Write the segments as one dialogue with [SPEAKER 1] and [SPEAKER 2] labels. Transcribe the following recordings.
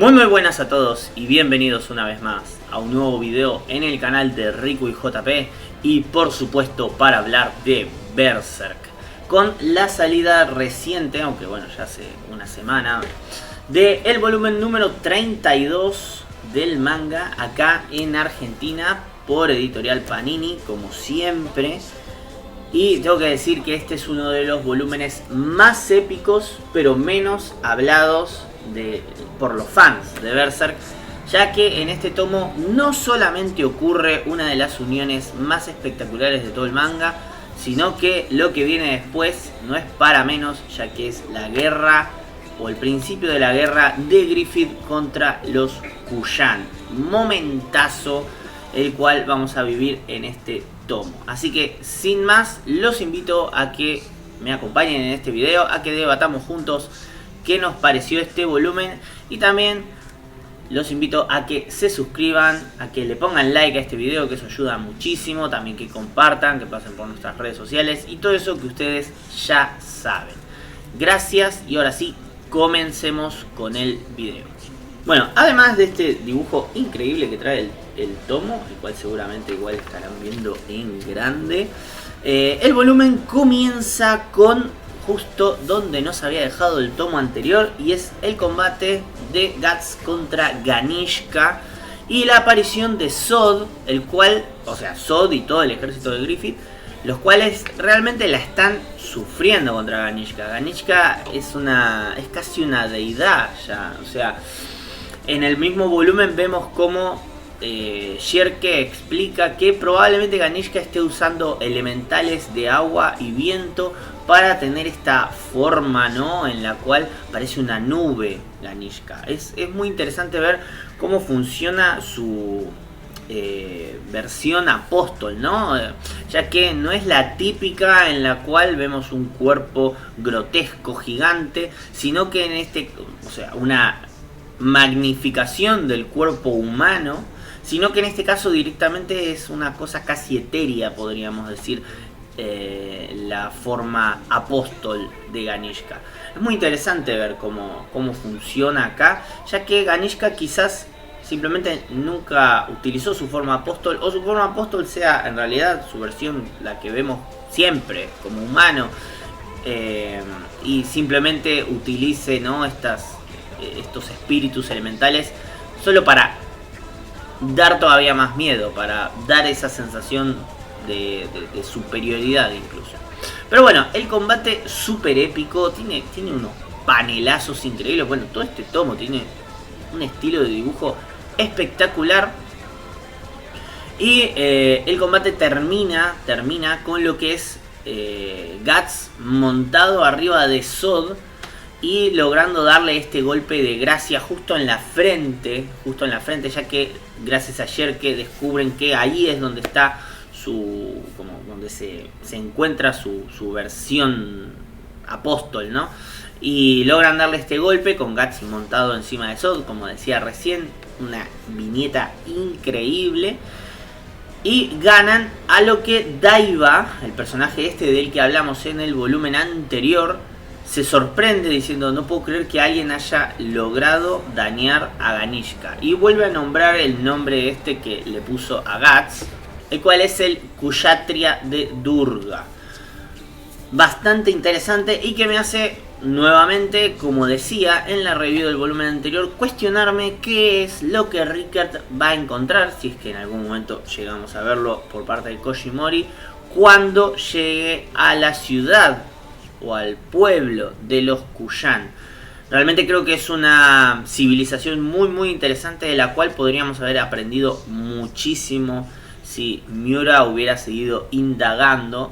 [SPEAKER 1] Muy buenas a todos y bienvenidos una vez más a un nuevo video en el canal de Riku y JP, y por supuesto para hablar de Berserk, con la salida reciente, aunque bueno ya hace una semana, de el volumen número 32 del manga acá en Argentina por Editorial Panini, como siempre. Y tengo que decir que este es uno de los volúmenes más épicos pero menos hablados por los fans de Berserk, ya que en este tomo no solamente ocurre una de las uniones más espectaculares de todo el manga, sino que lo que viene después no es para menos, ya que es la guerra o el principio de la guerra de Griffith contra los Kuyan. Momentazo el cual vamos a vivir en este tomo. Así que sin más, los invito a que me acompañen en este video, a que debatamos juntos qué nos pareció este volumen, y también los invito a que se suscriban, a que le pongan like a este video, que eso ayuda muchísimo, también que compartan, que pasen por nuestras redes sociales y todo eso que ustedes ya saben. Gracias, y ahora sí, comencemos con el video. Bueno, además de este dibujo increíble que trae el tomo, el cual seguramente igual estarán viendo en grande, el volumen comienza con justo donde nos había dejado el tomo anterior, y es el combate de Guts contra Ganishka y la aparición de Zod, el cual, o sea, Zod y todo el ejército de Griffith, los cuales realmente la están sufriendo contra Ganishka. Ganishka es casi una deidad ya, o sea, en el mismo volumen vemos como Shirke explica que probablemente Ganishka esté usando elementales de agua y viento para tener esta forma, ¿no?, en la cual parece una nube Ganishka. Es muy interesante ver cómo funciona su versión apóstol, ¿no? Ya que no es la típica en la cual vemos un cuerpo grotesco, gigante, sino que en una magnificación del cuerpo humano, sino que en este caso directamente es una cosa casi etérea, podríamos decir, la forma apóstol de Ganishka. Es muy interesante ver cómo funciona acá, ya que Ganishka quizás simplemente nunca utilizó su forma apóstol, o su forma apóstol sea en realidad su versión, la que vemos siempre como humano, y simplemente utilice, ¿no?, estos espíritus elementales solo para dar todavía más miedo, para dar esa sensación de superioridad incluso. Pero bueno, el combate súper épico, tiene unos panelazos increíbles. Bueno, todo este tomo tiene un estilo de dibujo espectacular. Y el combate termina con lo que es Guts montado arriba de Zod y logrando darle este golpe de gracia justo en la frente, ya que gracias a Shirke descubren que ahí es donde está donde se encuentra su versión apóstol, ¿no? Y logran darle este golpe con Guts montado encima de Zod, como decía recién, una viñeta increíble. Y ganan, a lo que Daiba, el personaje del que hablamos en el volumen anterior, se sorprende diciendo: no puedo creer que alguien haya logrado dañar a Ganishka. Y vuelve a nombrar el nombre que le puso a Guts, el cual es el Kshatriya de Durga. Bastante interesante, y que me hace nuevamente, como decía en la review del volumen anterior, cuestionarme qué es lo que Rickert va a encontrar, si es que en algún momento llegamos a verlo por parte de Koji Mori, cuando llegue a la ciudad o al pueblo de los Kuyan. Realmente creo que es una civilización muy interesante, de la cual podríamos haber aprendido muchísimo si Miura hubiera seguido indagando,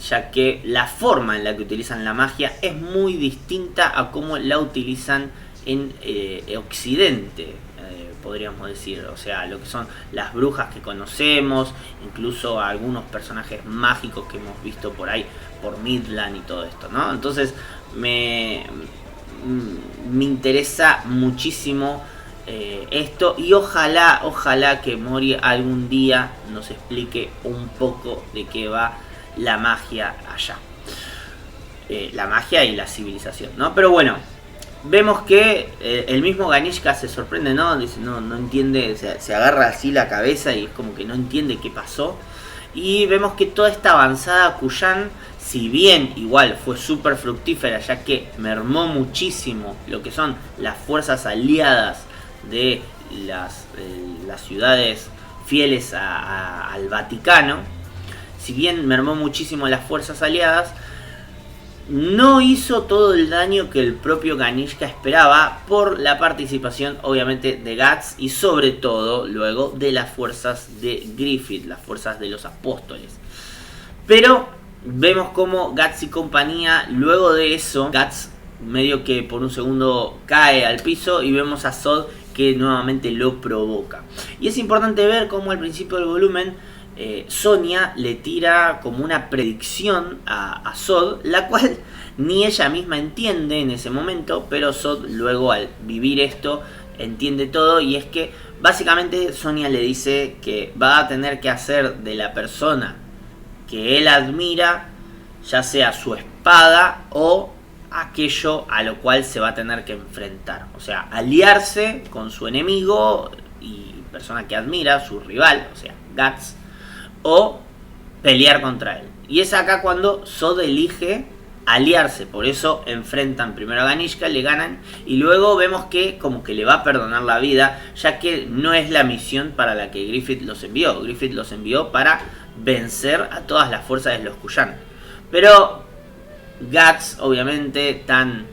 [SPEAKER 1] ya que la forma en la que utilizan la magia es muy distinta a cómo la utilizan en Occidente, podríamos decir. O sea, lo que son las brujas que conocemos, incluso algunos personajes mágicos que hemos visto por ahí, por Midland y todo esto, ¿no? Entonces me interesa muchísimo esto, y ojalá que Mori algún día nos explique un poco de qué va la magia allá, la magia y la civilización, ¿no? Pero bueno, vemos que el mismo Ganishka se sorprende, ¿no? Dice, no entiende, se agarra así la cabeza y es como que no entiende qué pasó. Y vemos que toda esta avanzada Kuyan, si bien igual fue súper fructífera, ya que mermó muchísimo lo que son las fuerzas aliadas de las ciudades fieles al Vaticano, si bien mermó muchísimo las fuerzas aliadas, no hizo todo el daño que el propio Ganishka esperaba por la participación obviamente de Guts y sobre todo luego de las fuerzas de Griffith, las fuerzas de los apóstoles. Pero vemos como Guts y compañía, luego de eso, Guts medio que por un segundo cae al piso y vemos a Zod que nuevamente lo provoca. Y es importante ver cómo al principio del volumen Sonia le tira como una predicción a Zod, la cual ni ella misma entiende en ese momento, pero Zod luego al vivir esto entiende todo, y es que básicamente Sonia le dice que va a tener que hacer de la persona que él admira, ya sea su espada o aquello a lo cual se va a tener que enfrentar, o sea, aliarse con su enemigo y persona que admira, su rival, o sea, Guts, o pelear contra él. Y es acá cuando Zod elige aliarse, por eso enfrentan primero a Ganishka, le ganan y luego vemos que como que le va a perdonar la vida, ya que no es la misión para la que Griffith los envió. Griffith los envió para vencer a todas las fuerzas de los Kuyan. Pero Guts, obviamente, tan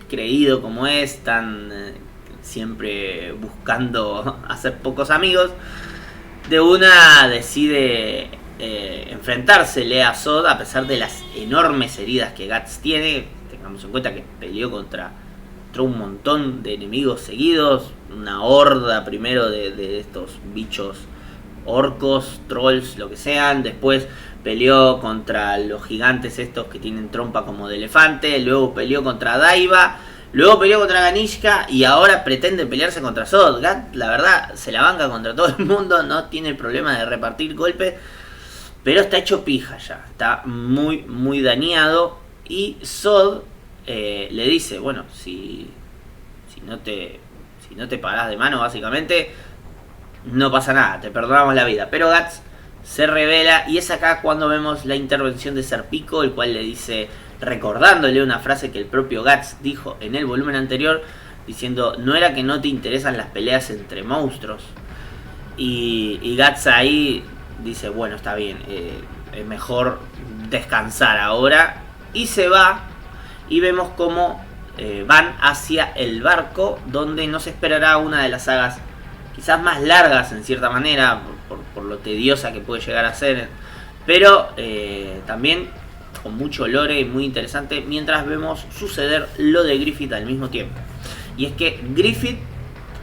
[SPEAKER 1] creído como es, tan siempre buscando hacer pocos amigos, de una decide enfrentársele a Zod a pesar de las enormes heridas que Guts tiene. Tengamos en cuenta que peleó contra un montón de enemigos seguidos, una horda primero de estos bichos orcos, trolls, lo que sean. Después peleó contra los gigantes estos que tienen trompa como de elefante. Luego peleó contra Daiva. Luego peleó contra Ganishka y ahora pretende pelearse contra Zod. Guts, la verdad, se la banca contra todo el mundo, no tiene el problema de repartir golpes, pero está hecho pija ya, está muy dañado. Y Zod le dice, bueno, si no te parás de mano, básicamente, no pasa nada, te perdonamos la vida. Pero Guts se revela y es acá cuando vemos la intervención de Serpico, el cual le dice, recordándole una frase que el propio Guts dijo en el volumen anterior, diciendo, no era que no te interesan las peleas entre monstruos. Y Guts ahí dice, bueno, está bien, es mejor descansar ahora. Y se va y vemos cómo van hacia el barco, donde nos esperará una de las sagas quizás más largas en cierta manera, por lo tediosa que puede llegar a ser, pero también con mucho lore y muy interesante, mientras vemos suceder lo de Griffith al mismo tiempo. Y es que Griffith,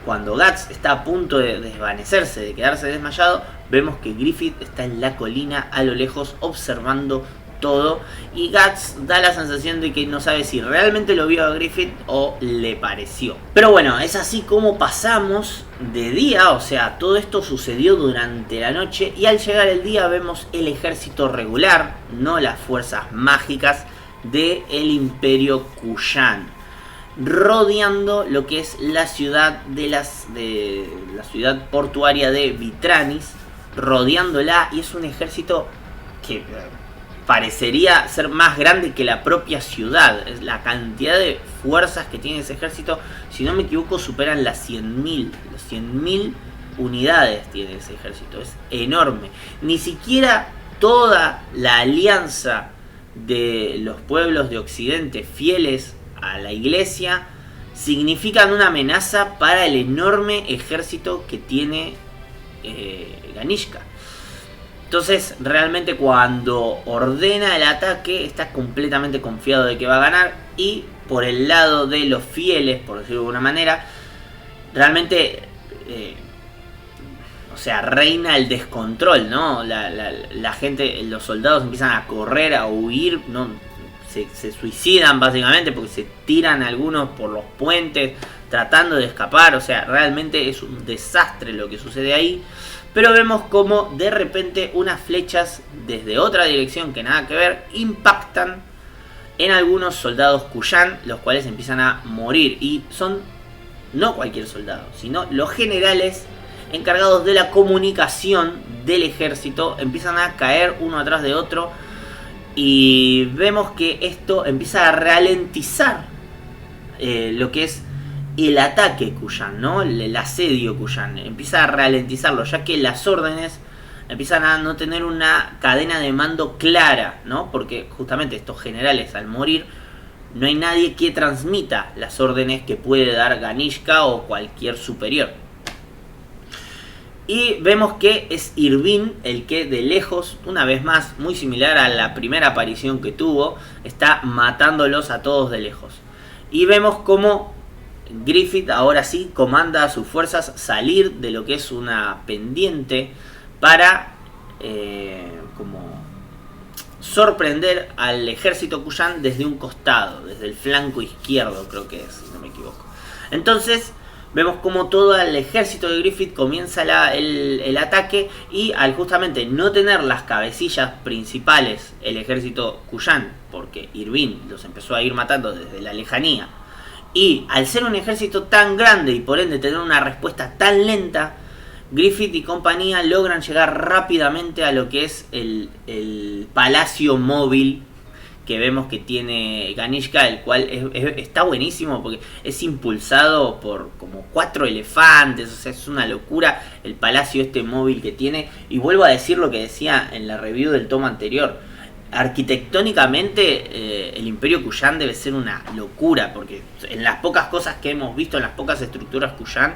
[SPEAKER 1] cuando Guts está a punto de desvanecerse, de quedarse desmayado, vemos que Griffith está en la colina a lo lejos observando todo, y Guts da la sensación de que no sabe si realmente lo vio a Griffith o le pareció. Pero bueno, es así como pasamos de día, o sea, todo esto sucedió durante la noche, y al llegar el día vemos el ejército regular, no las fuerzas mágicas del Imperio Kuyan, rodeando lo que es la ciudad de la ciudad portuaria de Vitranis, rodeándola, y es un ejército que parecería ser más grande que la propia ciudad. La cantidad de fuerzas que tiene ese ejército, si no me equivoco, superan las 100.000. Los 100.000 unidades tiene ese ejército. Es enorme. Ni siquiera toda la alianza de los pueblos de Occidente fieles a la iglesia significan una amenaza para el enorme ejército que tiene Ganishka. Entonces, realmente cuando ordena el ataque, está completamente confiado de que va a ganar. Y por el lado de los fieles, por decirlo de alguna manera, realmente, o sea, reina el descontrol, ¿no? La gente, los soldados empiezan a correr, a huir, ¿no? Se suicidan básicamente porque se tiran algunos por los puentes tratando de escapar. O sea, realmente es un desastre lo que sucede ahí. Pero vemos como de repente unas flechas desde otra dirección que nada que ver impactan en algunos soldados Kuyan, los cuales empiezan a morir. Y son no cualquier soldado, sino los generales encargados de la comunicación del ejército. Empiezan a caer uno atrás de otro. Y vemos que esto empieza a ralentizar lo que es el ataque Kuyan, ¿no? El asedio Kuyan. Empieza a ralentizarlo, ya que las órdenes empiezan a no tener una cadena de mando clara, ¿no? Porque justamente estos generales, al morir, no hay nadie que transmita las órdenes que puede dar Ganishka o cualquier superior. Y vemos que es Irvine el que de lejos, una vez más, muy similar a la primera aparición que tuvo, está matándolos a todos de lejos. Y vemos cómo Griffith ahora sí comanda a sus fuerzas salir de lo que es una pendiente para como sorprender al ejército Kuyan desde un costado, desde el flanco izquierdo, creo que es, si no me equivoco. Entonces vemos como todo el ejército de Griffith comienza el ataque, y al justamente no tener las cabecillas principales el ejército Kuyan, porque Irvine los empezó a ir matando desde la lejanía, y al ser un ejército tan grande y por ende tener una respuesta tan lenta, Griffith y compañía logran llegar rápidamente a lo que es el palacio móvil que vemos que tiene Ganishka, el cual está buenísimo porque es impulsado por como 4 elefantes. O sea, es una locura el palacio este móvil que tiene. Y vuelvo a decir lo que decía en la review del tomo anterior: arquitectónicamente el Imperio Kuyan debe ser una locura, porque en las pocas cosas que hemos visto, en las pocas estructuras Kuyan,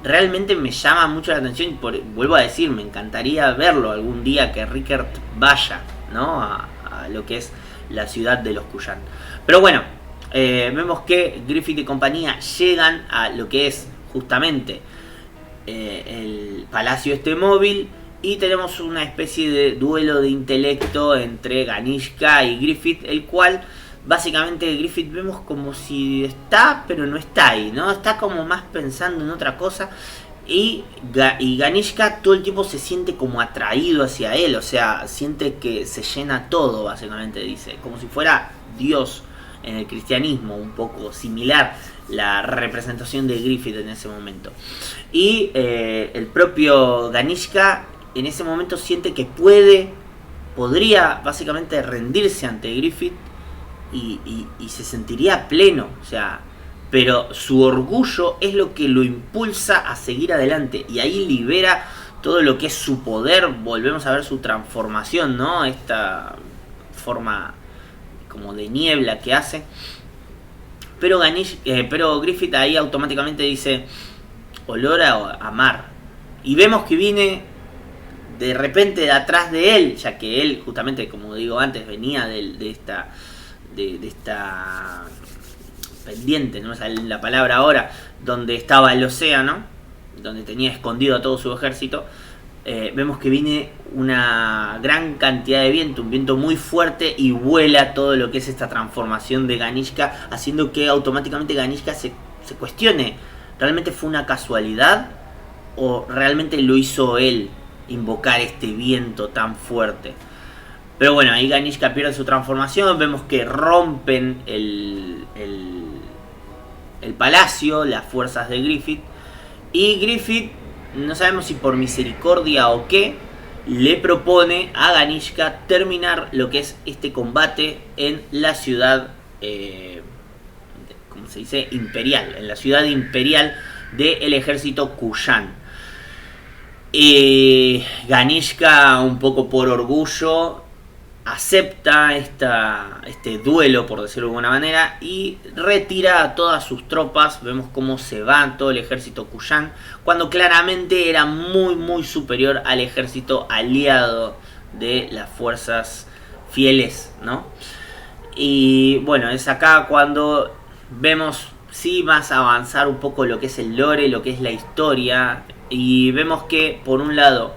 [SPEAKER 1] realmente me llama mucho la atención. Vuelvo a decir, me encantaría verlo algún día, que Rickert vaya, ¿no? a lo que es la ciudad de los Kuyan. Pero bueno, vemos que Griffith y compañía llegan a lo que es justamente el palacio este móvil, y tenemos una especie de duelo de intelecto entre Ganishka y Griffith, el cual básicamente Griffith vemos como si está pero no está ahí, ¿no? Está como más pensando en otra cosa, y Ganishka todo el tiempo se siente como atraído hacia él. O sea, siente que se llena todo, básicamente dice, como si fuera Dios en el cristianismo, un poco similar la representación de Griffith en ese momento. Y el propio Ganishka en ese momento siente que podría básicamente rendirse ante Griffith y se sentiría pleno, o sea, pero su orgullo es lo que lo impulsa a seguir adelante, y ahí libera todo lo que es su poder. Volvemos a ver su transformación, ¿no? Esta forma como de niebla que hace. Pero Griffith ahí automáticamente dice: olor a mar. Y vemos que viene de repente de atrás de él, ya que él justamente, como digo antes, venía de esta pendiente, no me sale la palabra ahora, donde estaba el océano, donde tenía escondido a todo su ejército. Vemos que viene una gran cantidad de viento, un viento muy fuerte, y vuela todo lo que es esta transformación de Ganishka, haciendo que automáticamente Ganishka se cuestione: ¿realmente fue una casualidad o realmente lo hizo él invocar este viento tan fuerte? Pero bueno, ahí Ganishka pierde su transformación. Vemos que rompen el palacio las fuerzas de Griffith, y Griffith, no sabemos si por misericordia o qué, le propone a Ganishka terminar lo que es este combate en la ciudad, ¿cómo se dice? Imperial, en la ciudad imperial del ejército Kuyan. Ganishka, un poco por orgullo, acepta este duelo, por decirlo de alguna manera, y retira a todas sus tropas. Vemos cómo se va todo el ejército Kuyan, cuando claramente era muy muy superior al ejército aliado de las fuerzas fieles, ¿no? Y bueno, es acá cuando vemos sí más avanzar un poco lo que es el lore, lo que es la historia, y vemos que por un lado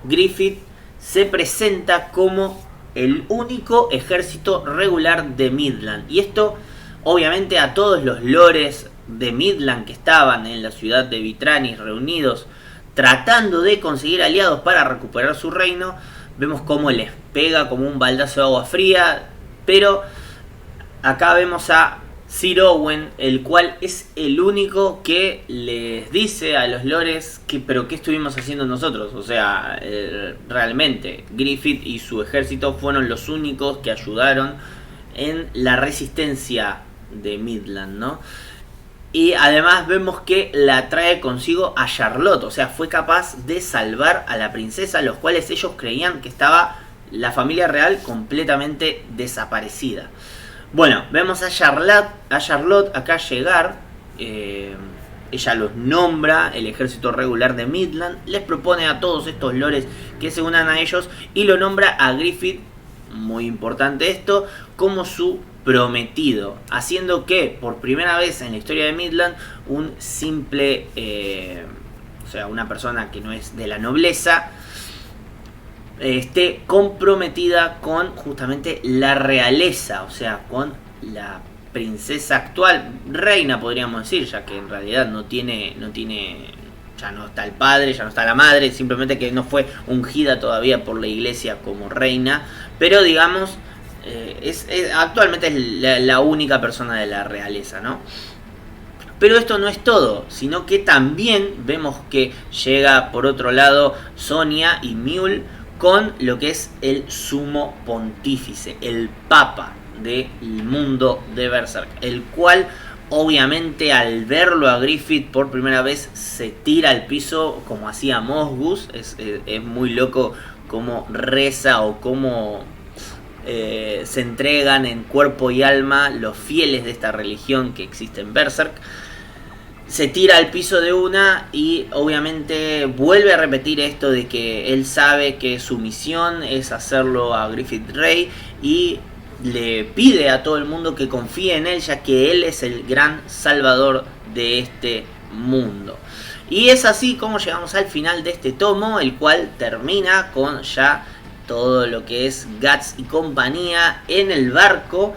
[SPEAKER 1] Griffith se presenta como el único ejército regular de Midland, y esto obviamente a todos los lores de Midland que estaban en la ciudad de Vitranis reunidos tratando de conseguir aliados para recuperar su reino, vemos cómo les pega como un baldazo de agua fría. Pero Acá vemos a Sir Owen, el cual es el único que les dice a los lores que pero qué estuvimos haciendo nosotros. O sea, realmente Griffith y su ejército fueron los únicos que ayudaron en la resistencia de Midland, ¿no? Y además vemos que la trae consigo a Charlotte, o sea, fue capaz de salvar a la princesa, los cuales ellos creían que estaba la familia real completamente desaparecida. Bueno, vemos a Charlotte acá llegar. Ella los nombra el ejército regular de Midland, les propone a todos estos lores que se unan a ellos y lo nombra a Griffith, muy importante esto, como su prometido, haciendo que por primera vez en la historia de Midland un simple, o sea, una persona que no es de la nobleza, esté comprometida con justamente la realeza, o sea, con la princesa actual, reina podríamos decir, ya que en realidad no tiene, ya no está el padre, ya no está la madre, simplemente que no fue ungida todavía por la iglesia como reina, pero digamos, actualmente es la única persona de la realeza, ¿no? Pero esto no es todo, sino que también vemos que llega por otro lado Sonia y Mule con lo que es el sumo pontífice, el papa del mundo de Berserk, el cual obviamente al verlo a Griffith por primera vez se tira al piso como hacía Mosgus. Es muy loco cómo reza o cómo se entregan en cuerpo y alma los fieles de esta religión que existe en Berserk. Se tira al piso de una y obviamente vuelve a repetir esto de que él sabe que su misión es hacerlo a Griffith rey y le pide a todo el mundo que confíe en él, ya que él es el gran salvador de este mundo. Y es así como llegamos al final de este tomo, el cual termina con ya todo lo que es Guts y compañía en el barco,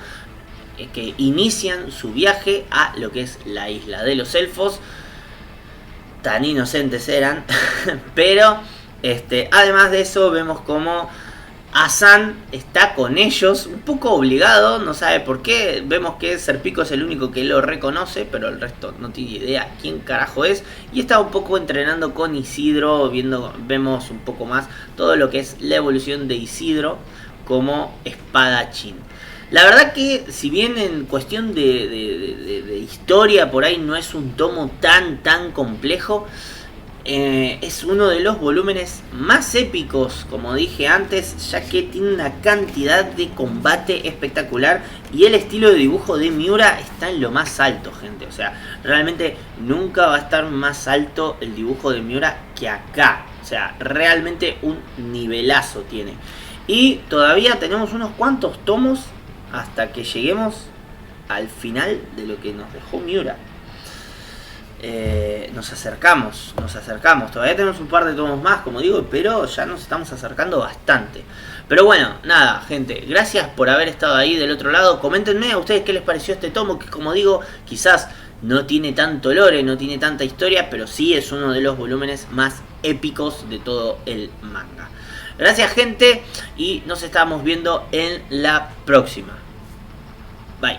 [SPEAKER 1] que inician su viaje a lo que es la isla de los elfos. Tan inocentes eran. Pero además de eso vemos como Hasan está con ellos, un poco obligado, no sabe por qué. Vemos que Serpico es el único que lo reconoce, pero el resto no tiene idea quién carajo es. Y está un poco entrenando con Isidro, vemos un poco más todo lo que es la evolución de Isidro como espadachín. La verdad que si bien en cuestión de historia por ahí no es un tomo tan complejo, es uno de los volúmenes más épicos, como dije antes, ya que tiene una cantidad de combate espectacular y el estilo de dibujo de Miura está en lo más alto, gente. O sea, realmente nunca va a estar más alto el dibujo de Miura que acá. O sea, realmente un nivelazo tiene. Y todavía tenemos unos cuantos tomos hasta que lleguemos al final de lo que nos dejó Miura. Nos acercamos, todavía tenemos un par de tomos más, como digo, pero ya nos estamos acercando bastante. Pero bueno, nada, gente, gracias por haber estado ahí del otro lado. Coméntenme a ustedes qué les pareció este tomo, que como digo, quizás no tiene tanto lore, no tiene tanta historia, pero sí es uno de los volúmenes más épicos de todo el manga. Gracias, gente, y nos estamos viendo en la próxima. Bye.